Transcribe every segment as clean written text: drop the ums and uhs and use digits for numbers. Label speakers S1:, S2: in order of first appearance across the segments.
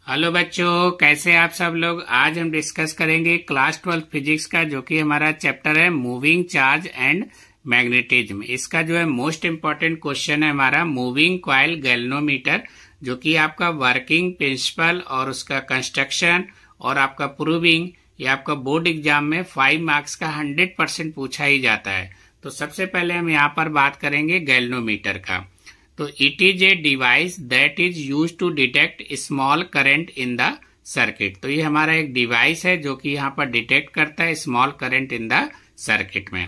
S1: Hello बच्चों, कैसे आप सब लोग। आज हम डिस्कस करेंगे क्लास 12 फिजिक्स का, जो कि हमारा चैप्टर है मूविंग चार्ज एंड मैग्नेटिज्म। इसका जो है मोस्ट इम्पोर्टेंट क्वेश्चन है हमारा मूविंग कॉइल गैल्वेनोमीटर, जो कि आपका वर्किंग प्रिंसिपल और उसका कंस्ट्रक्शन और आपका प्रूविंग, ये आपका बोर्ड एग्जाम में 5 मार्क्स का 100% पूछा ही जाता है। तो सबसे पहले हम यहाँ पर बात करेंगे गैल्वेनोमीटर का। तो it is a device that is use to detect small current in the circuit. तो ये हमारा एक डिवाइस है जो कि यहाँ पर डिटेक्ट करता है small current in the circuit में।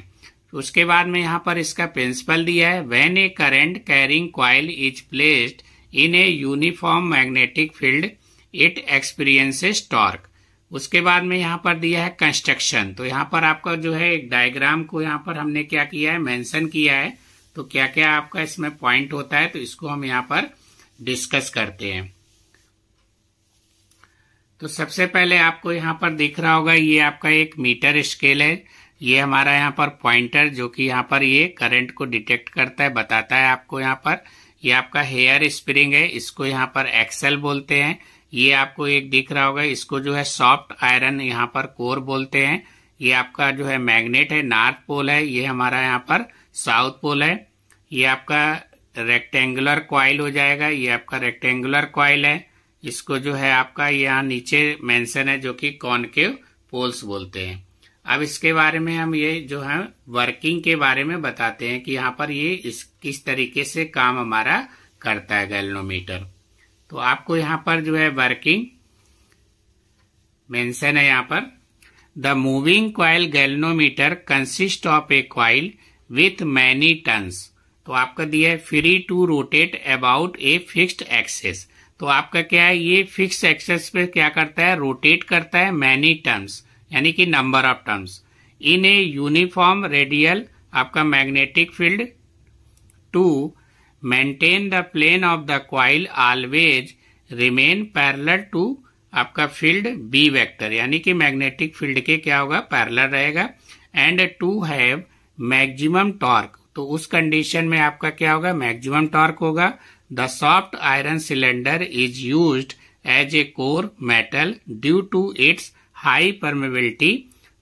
S1: उसके बाद में यहाँ पर इसका प्रिंसिपल दिया है, when A current carrying coil is placed in a uniform magnetic field it experiences torque. उसके बाद में यहाँ पर दिया है कंस्ट्रक्शन। तो यहाँ पर आपका जो है एक डायग्राम को यहाँ पर हमने क्या किया है, मेंशन किया है। तो क्या क्या आपका इसमें पॉइंट होता है, तो इसको हम यहाँ पर डिस्कस करते हैं। तो सबसे पहले आपको यहाँ पर दिख रहा होगा, ये आपका एक मीटर स्केल है। ये हमारा यहाँ पर पॉइंटर, जो कि यहाँ पर ये करंट को डिटेक्ट करता है, बताता है आपको यहाँ पर। ये आपका हेयर स्प्रिंग है, इसको यहाँ पर एक्सल बोलते हैं। ये आपको एक दिख रहा होगा, इसको जो है सॉफ्ट आयरन यहाँ पर कोर बोलते हैं। ये आपका जो है मैग्नेट है, नॉर्थ पोल है, ये हमारा यहाँ पर साउथ पोल है। ये आपका रेक्टेंगुलर कॉइल हो जाएगा, ये आपका रेक्टेंगुलर कॉइल है। इसको जो है आपका यहाँ नीचे मेंशन है, जो कि कॉनकेव पोल्स बोलते हैं। अब इसके बारे में हम ये जो है वर्किंग के बारे में बताते हैं कि यहाँ पर ये किस तरीके से काम हमारा करता है गैल्वेनोमीटर। तो आपको यहाँ पर जो है वर्किंग मेंशन है यहाँ पर। The moving coil galvanometer consist of a coil with many turns. तो आपका दिया है free to rotate about a fixed axis. तो आपका क्या है, ये फिक्स एक्सेस पे क्या करता है, रोटेट करता है मैनी टर्न्स, यानी कि number of turns in a uniform radial आपका magnetic field to maintain the plane of the coil always remain parallel to आपका फील्ड बी वेक्टर, यानी कि मैग्नेटिक फील्ड के क्या होगा, पैरेलल रहेगा। And to have maximum torque. तो उस कंडीशन में आपका क्या होगा, मैक्सिमम टॉर्क होगा। The soft iron cylinder is used as a core metal due to its high permeability.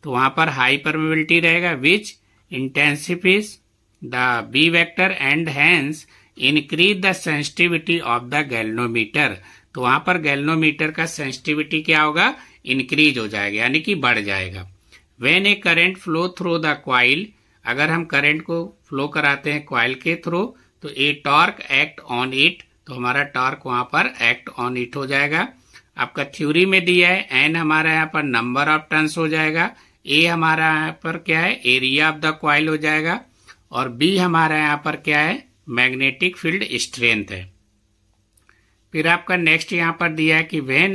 S1: तो वहां पर हाई परमेबिलिटी रहेगा, which intensifies the B vector and hence increase the sensitivity of the galvanometer. तो वहां पर galvanometer का sensitivity क्या होगा, इंक्रीज हो जाएगा, यानी कि बढ़ जाएगा। When A current flow through the coil, अगर हम करंट को फ्लो कराते हैं कॉइल के थ्रू, तो ए टॉर्क एक्ट ऑन इट। तो हमारा टॉर्क वहां पर एक्ट ऑन इट हो जाएगा। आपका थ्योरी में दिया है, एन हमारा यहाँ पर नंबर ऑफ टर्न्स हो जाएगा, ए हमारा यहाँ पर क्या है, एरिया ऑफ द कॉइल हो जाएगा, और बी हमारा यहाँ पर क्या है, मैग्नेटिक फील्ड स्ट्रेंथ है। फिर आपका नेक्स्ट यहाँ पर दिया है कि when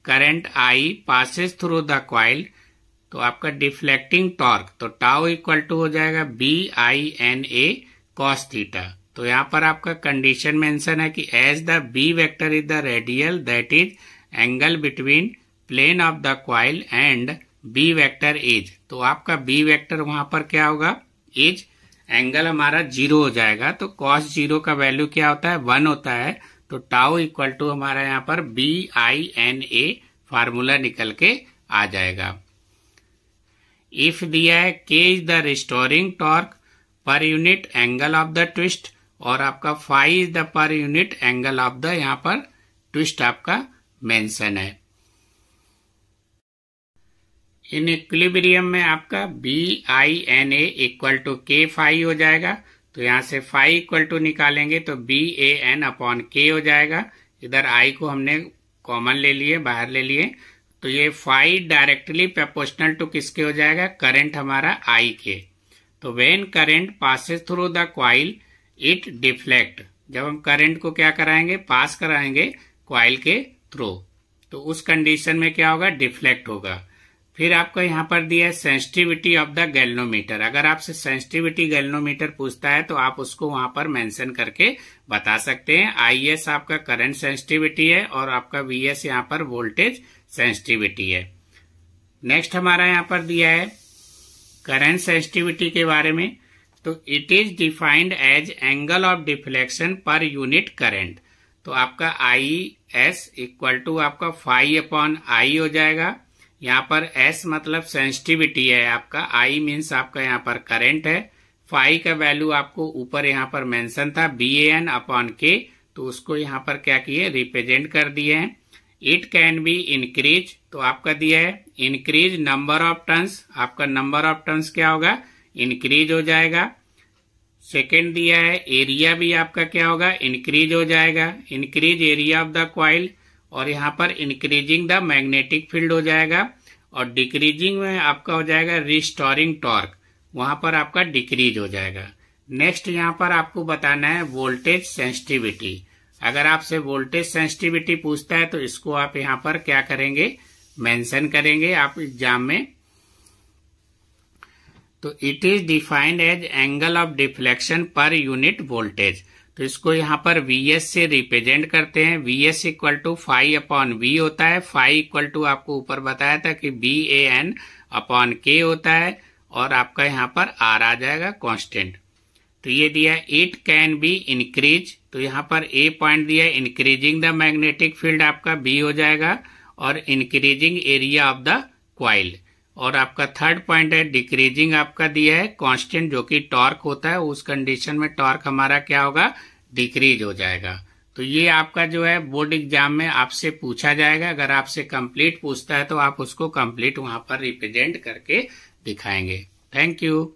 S1: current I passes through the coil, तो आपका डिफ्लेक्टिंग टॉर्क, तो टाउ इक्वल टू हो जाएगा BINA cos थीटा। तो यहाँ पर आपका कंडीशन मेंशन है कि as the B vector is the radial that is angle between plane of the coil and B vector is. तो आपका बी वेक्टर वहां पर क्या होगा, इज एंगल हमारा 0 हो जाएगा। तो cos 0 का वैल्यू क्या होता है, 1 होता है। तो टाउ इक्वल टू हमारा यहाँ पर BINA फार्मूला निकल के आ जाएगा। इफ दिया है K is the restoring torque per unit angle of the twist, और आपका phi is the per unit angle of the यहाँ पर ट्विस्ट आपका मेंशन है। इन इक्विलिब्रियम में आपका BINA equal to K phi हो जाएगा। तो यहाँ से फाई इक्वल टू निकालेंगे तो BAN अपॉन K हो जाएगा। इधर I को हमने कॉमन ले लिए, बाहर ले लिए। तो ये फाई डायरेक्टली प्रोपोर्शनल टू किसके हो जाएगा, करंट हमारा I के। तो when current passes through the coil it deflect. जब हम करंट को क्या कराएंगे, पास कराएंगे कॉइल के थ्रू, तो उस कंडीशन में क्या होगा, डिफ्लेक्ट होगा। फिर आपको यहाँ पर दिया है सेंसिटिविटी ऑफ द गैल्वेनोमीटर। अगर आपसे सेंसिटिविटी गैल्वेनोमीटर पूछता है तो आप उसको वहां पर मेंशन करके बता सकते हैं। IS आपका करंट सेंसिटिविटी है और आपका VS यहाँ पर वोल्टेज सेंसिटिविटी है। नेक्स्ट हमारा यहाँ पर दिया है करंट सेंसिटिविटी के बारे में। तो it is defined as angle of deflection per unit current. तो आपका आई एस इक्वल टू आपका फाई अपॉन आई हो जाएगा। यहाँ पर एस मतलब सेंसिटिविटी है आपका, आई मीन्स आपका यहाँ पर करंट है, फाई का वैल्यू आपको ऊपर यहाँ पर मेंशन था BAN अपॉन के, तो उसको यहाँ पर क्या किए रिप्रेजेंट कर दिए हैं। इट कैन बी इंक्रीज, तो आपका दिया है इंक्रीज नंबर ऑफ टर्न्स, आपका नंबर ऑफ टर्न्स क्या होगा इंक्रीज हो जाएगा। सेकेंड दिया है एरिया भी आपका क्या होगा इंक्रीज हो जाएगा, increase area of the coil, और यहाँ पर इंक्रीजिंग द मैग्नेटिक फील्ड हो जाएगा, और डिक्रीजिंग में आपका हो जाएगा रिस्टोरिंग टॉर्क, वहां पर आपका डिक्रीज हो जाएगा। नेक्स्ट यहाँ पर आपको बताना है वोल्टेज सेंसिटिविटी। अगर आपसे वोल्टेज सेंसिटिविटी पूछता है तो इसको आप यहाँ पर क्या करेंगे मेंशन करेंगे आप एग्जाम में। तो it is defined as angle of deflection per unit voltage, तो इसको यहाँ पर VS से रिप्रेजेंट करते हैं। VS equal to phi upon V होता है, फाई इक्वल टू आपको ऊपर बताया था कि BAN अपॉन K होता है, और आपका यहाँ पर R आ जाएगा कांस्टेंट। तो ये दिया इट कैन बी इंक्रीज, तो यहाँ पर A पॉइंट दिया इंक्रीजिंग द मैग्नेटिक फील्ड आपका B हो जाएगा, और increasing area of the coil, और आपका थर्ड पॉइंट है डिक्रीजिंग आपका दिया है कांस्टेंट जो कि टॉर्क होता है, उस कंडीशन में टॉर्क हमारा क्या होगा डिक्रीज हो जाएगा। तो ये आपका जो है बोर्ड एग्जाम में आपसे पूछा जाएगा। अगर आपसे कंप्लीट पूछता है तो आप उसको कंप्लीट वहां पर रिप्रेजेंट करके दिखाएंगे। Thank you.